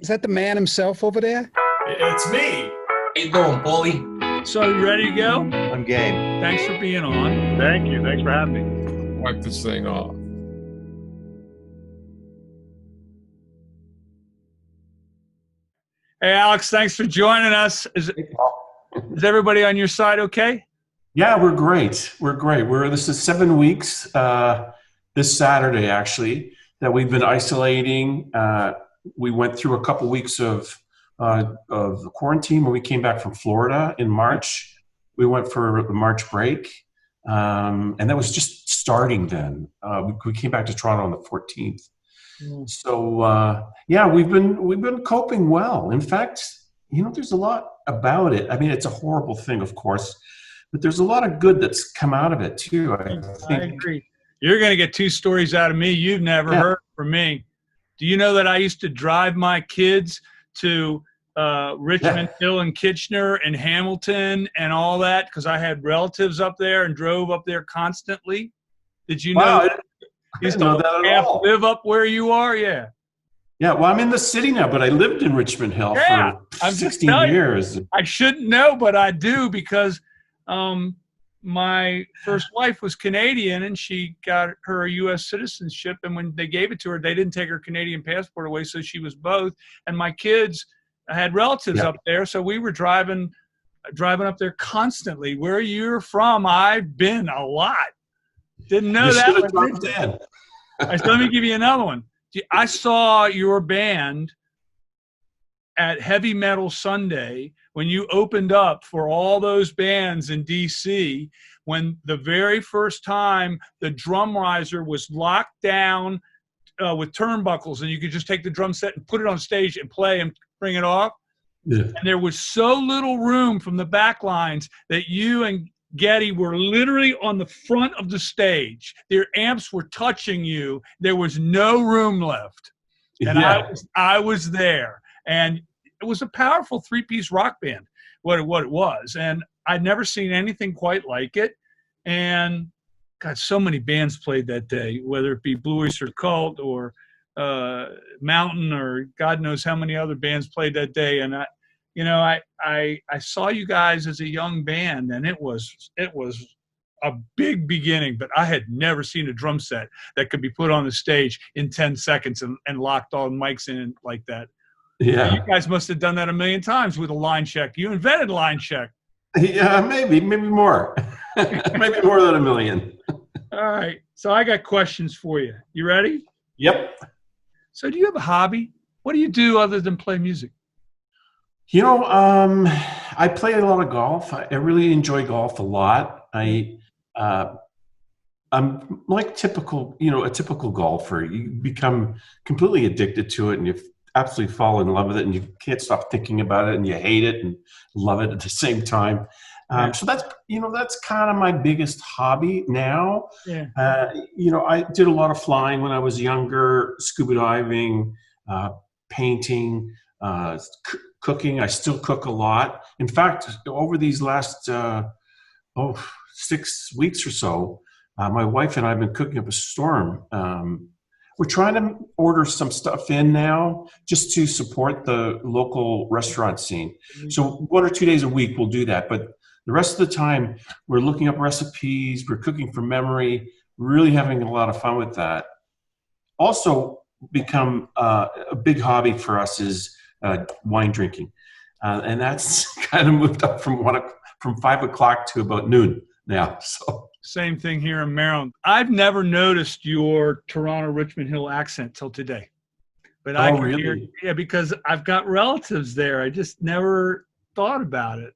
Is that the man himself over there? It's me. How you doing, Paulie? So you ready to go? I'm game. Thanks for being on. Thank you. Thanks for having me. Wipe this thing off. Hey, Alex, thanks for joining us. Is everybody on your side okay? Yeah, we're great. We're great. This is 7 weeks, this Saturday actually, that we've been isolating. We went through a couple weeks of the quarantine when we came back from Florida in March. We went for the March break, and that was just starting then. We came back to Toronto on the 14th. So yeah, we've been coping well. In fact, there's a lot about it. I mean, it's a horrible thing, of course, but there's a lot of good that's come out of it too. I agree. You're going to get two stories out of me you've never heard from me. Do you know that I used to drive my kids to Richmond Hill and Kitchener and Hamilton and all that because I had relatives up there and drove up there constantly? Did you know that? I didn't know that at all. Live up where you are? Yeah. Yeah, well, I'm in the city now, but I lived in Richmond Hill for 16 years. I shouldn't know, but I do because my first wife was Canadian and she got her U.S. citizenship. And when they gave it to her, they didn't take her Canadian passport away, so she was both. And my kids had relatives up there, so we were driving up there constantly. Where you're from, I've been a lot. Didn't know that. Let me give you another one. I saw your band at Heavy Metal Sunday when you opened up for all those bands in D.C. when the very first time the drum riser was locked down with turnbuckles and you could just take the drum set and put it on stage and play and bring it off. Yeah. And there was so little room from the back lines that you and Getty were literally on the front of the stage. Their amps were touching you. There was no room left. And I was there. And it was a powerful three-piece rock band, what it was. And I'd never seen anything quite like it. And God, so many bands played that day, whether it be Blue Oyster Cult or Mountain or God knows how many other bands played that day. And I saw you guys as a young band, and it was a big beginning, but I had never seen a drum set that could be put on the stage in 10 seconds and locked all the mics in like that. Yeah. You guys must have done that a million times with a line check. You invented line check. Yeah, maybe more. Maybe more than a million. All right. So I got questions for you. You ready? Yep. So do you have a hobby? What do you do other than play music? I play a lot of golf. I really enjoy golf a lot. I'm like a typical golfer. You become completely addicted to it and you absolutely fall in love with it and you can't stop thinking about it and you hate it and love it at the same time. So that's kind of my biggest hobby now. Yeah. I did a lot of flying when I was younger, scuba diving, painting, cooking. I still cook a lot. In fact, over these last 6 weeks or so, my wife and I have been cooking up a storm. We're trying to order some stuff in now just to support the local restaurant scene. So 1 or 2 days a week we'll do that. But the rest of the time we're looking up recipes, we're cooking from memory, really having a lot of fun with that. Also become a big hobby for us is wine drinking. And that's kind of moved up from 5 o'clock to about noon now. So same thing here in Maryland. I've never noticed your Toronto Richmond Hill accent till today. But I can hear, because I've got relatives there. I just never thought about it.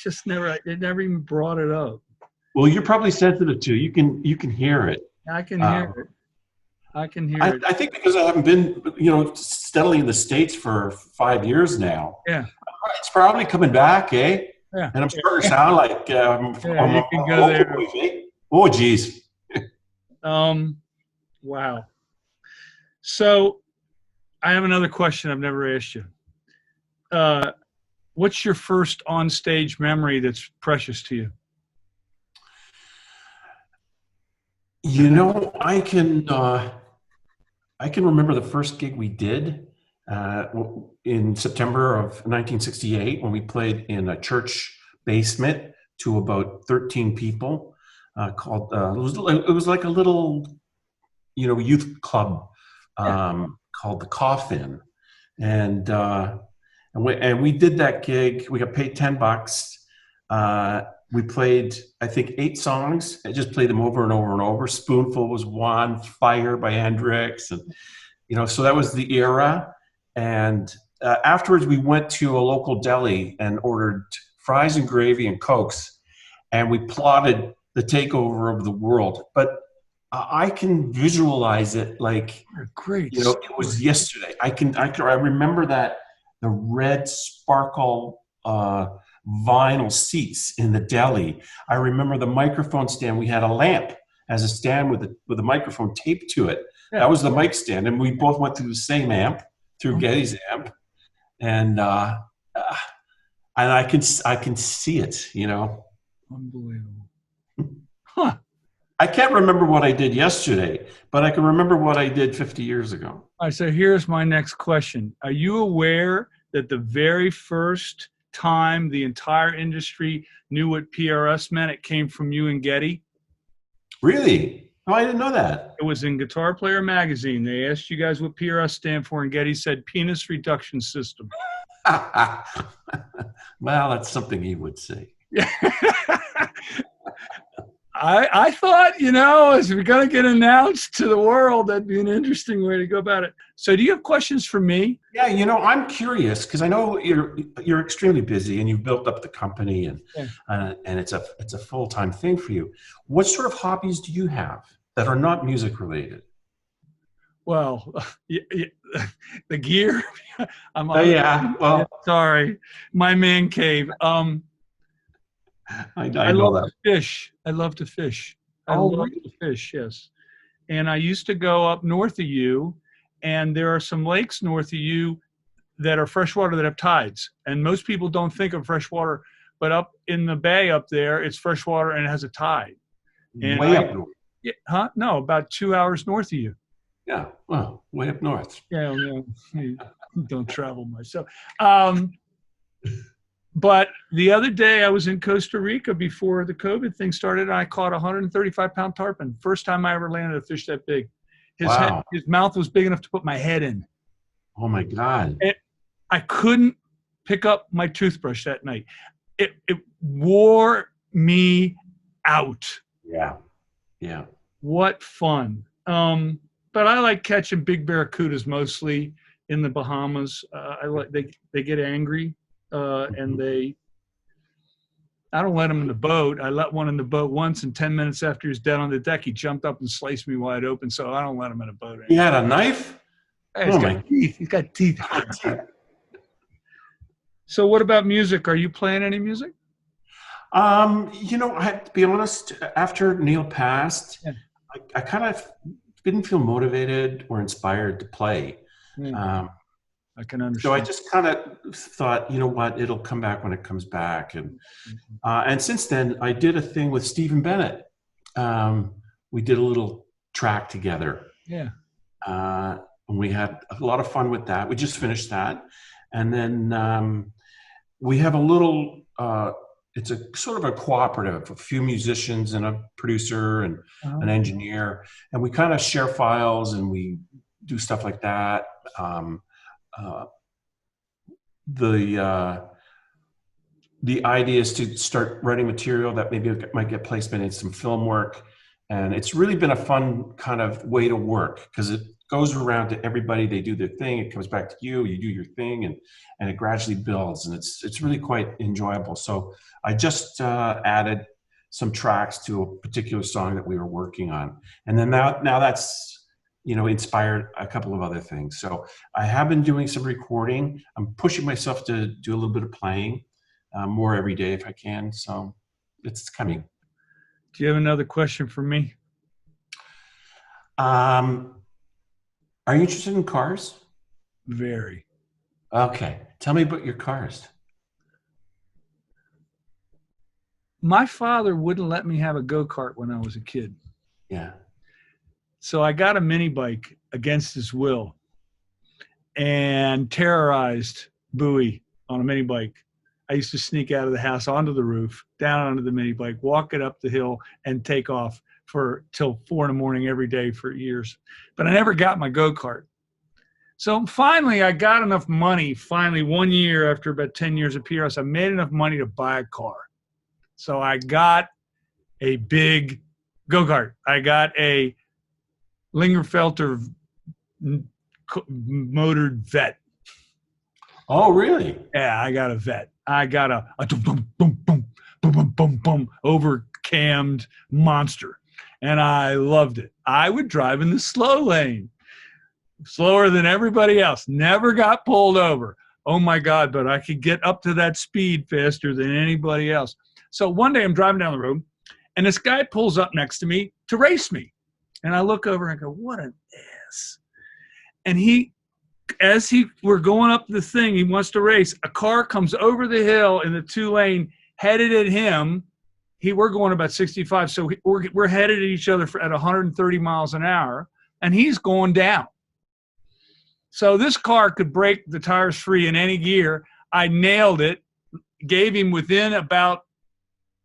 It never even brought it up. Well, you're probably sensitive too. You can hear it. I can hear it. I think because I haven't been, steadily in the States for 5 years now. Yeah. It's probably coming back, eh? Yeah. And I'm starting to sound like you can go there. Voice, eh? Oh, geez. Wow. So I have another question I've never asked you. What's your first on-stage memory that's precious to you? I can remember the first gig we did. in September of 1968 when we played in a church basement to about 13 people. Called it was like a little, youth club called the Coffin, and we did that gig. We got paid $10. We played, I think, 8 songs. I just played them over and over and over. Spoonful was one, Fire by Hendrix, and so that was the era. And afterwards, we went to a local deli and ordered fries and gravy and Cokes, and we plotted the takeover of the world. But I can visualize it like, great. It was yesterday. I remember that the red sparkle vinyl seats in the deli. I remember the microphone stand. We had a lamp as a stand with a microphone taped to it. Yeah. That was the mic stand, and we both went through the same amp, through Getty's amp, and I can see it. Unbelievable. Huh. I can't remember what I did yesterday, but I can remember what I did 50 years ago. All right, so here's my next question. Are you aware that the very first time the entire industry knew what PRS meant, it came from you and Getty? Really? Oh, I didn't know that. It was in Guitar Player magazine. They asked you guys what PRS stand for, and Getty said penis reduction system. Well, that's something he would say. Yeah. I thought, as we're going to get announced to the world, that'd be an interesting way to go about it. So do you have questions for me? Yeah, I'm curious because I know you're extremely busy and you've built up the company and it's a full-time thing for you. What sort of hobbies do you have that are not music related? Well, the gear. Sorry, my man cave. I love know that. to fish. I love to fish. I love to fish, yes. And I used to go up north of you, and there are some lakes north of you that are freshwater that have tides. And most people don't think of freshwater, but up in the bay up there, it's freshwater and it has a tide. And way up north. Yeah, no, about 2 hours north of you. Yeah, well, way up north. Yeah, don't travel myself. But the other day I was in Costa Rica before the COVID thing started, and I caught a 135-pound tarpon. First time I ever landed a fish that big. His mouth was big enough to put my head in. Oh my God. I couldn't pick up my toothbrush that night. It wore me out. Yeah. Yeah. What fun. But I like catching big barracudas mostly in the Bahamas. They get angry. And I don't let him in the boat. I let one in the boat once, and 10 minutes after he was dead on the deck, he jumped up and sliced me wide open. So I don't let him in a boat anymore. He had a knife? Hey, he's got teeth. So what about music? Are you playing any music? I have to be honest, after Neil passed, I kind of didn't feel motivated or inspired to play. Yeah. I can understand. So I just kind of thought, you know what, it'll come back when it comes back. And since then, I did a thing with Stephen Bennett. We did a little track together. Yeah. And we had a lot of fun with that. We just finished that. And then we have a little, it's a sort of a cooperative, a few musicians and a producer and an engineer. And we kind of share files and we do stuff like that. The idea is to start writing material that maybe might get placement in some film work, and it's really been a fun kind of way to work because it goes around to everybody. They do their thing, it comes back to you, you do your thing, and it gradually builds, and it's really quite enjoyable. So I just added some tracks to a particular song that we were working on, and then now that's inspired a couple of other things. So I have been doing some recording. I'm pushing myself to do a little bit of playing more every day if I can. So it's coming. Do you have another question for me? Are you interested in cars? Very. Okay. Tell me about your cars. My father wouldn't let me have a go-kart when I was a kid. Yeah. So I got a mini bike against his will. and terrorized Bowie on a mini bike. I used to sneak out of the house onto the roof, down onto the mini bike, walk it up the hill, and take off for till 4 in the morning every day for years. But I never got my go-kart. So finally, I got enough money. Finally, 1 year after about 10 years of PRS, I made enough money to buy a car. So I got a big go-kart. I got a Lingerfelter motored Vet. Oh, really? Yeah, I got a Vet. I got a boom, boom, boom, boom, boom, boom, boom, boom, over-cammed monster. And I loved it. I would drive in the slow lane, slower than everybody else. Never got pulled over. Oh, my God, but I could get up to that speed faster than anybody else. So one day I'm driving down the road, and this guy pulls up next to me to race me. And I look over and I go, what an ass. And we're going up the thing, he wants to race. A car comes over the hill in the 2-lane, headed at him. We're going about 65, so we're headed at each other at 130 miles an hour, and he's going down. So this car could break the tires free in any gear. I nailed it, gave him within about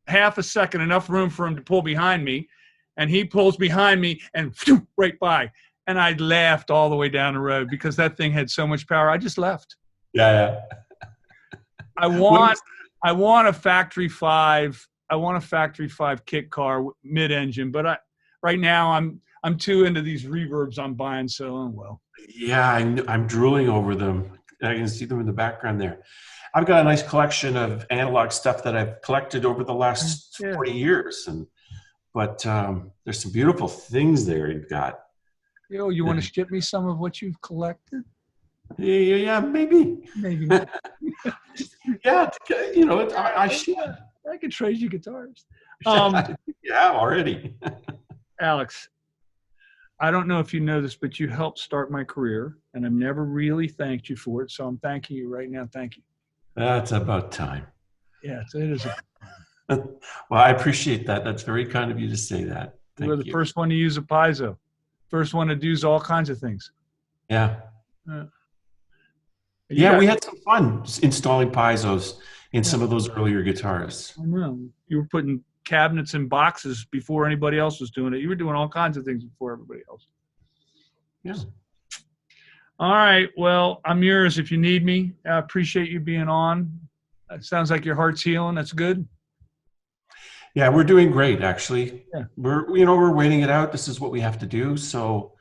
half a second enough room for him to pull behind me, and he pulls behind me and right by. And I laughed all the way down the road because that thing had so much power. I just left. Yeah. I want a factory 5. I want a factory 5 kit car mid-engine, but right now I'm too into these reverbs I'm buying. So well. Yeah, I'm drooling over them. I can see them in the background there. I've got a nice collection of analog stuff that I've collected over the last 40 years, but there's some beautiful things there you've got. You want to ship me some of what you've collected? Yeah, maybe. Maybe not. Yeah, I should. I could trade you guitars. Yeah, already. Alex, I don't know if you know this, but you helped start my career, and I've never really thanked you for it, so I'm thanking you right now. Thank you. That's about time. Yeah, it is. Well, I appreciate that. That's very kind of you to say that. You were the first one to use a piezo. First one to do all kinds of things. Yeah. Yeah, we had some fun installing piezos in some of those earlier guitars. I know. You were putting cabinets in boxes before anybody else was doing it. You were doing all kinds of things before everybody else. Yeah. All right. Well, I'm yours if you need me. I appreciate you being on. It sounds like your heart's healing. That's good. Yeah, we're doing great, actually. Yeah. We're waiting it out. This is what we have to do, so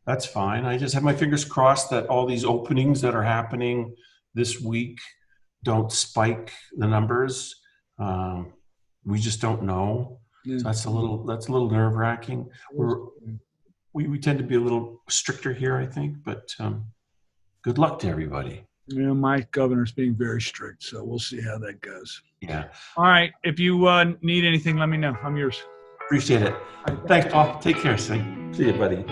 that's fine. I just have my fingers crossed that all these openings that are happening this week don't spike the numbers. We just don't know. Yeah. So that's a little nerve-wracking. We tend to be a little stricter here, I think, but good luck to everybody. My governor's being very strict, so we'll see how that goes. Yeah. All right. If you need anything, let me know. I'm yours. Appreciate it. Thanks, Paul. Take care, son. See you, buddy.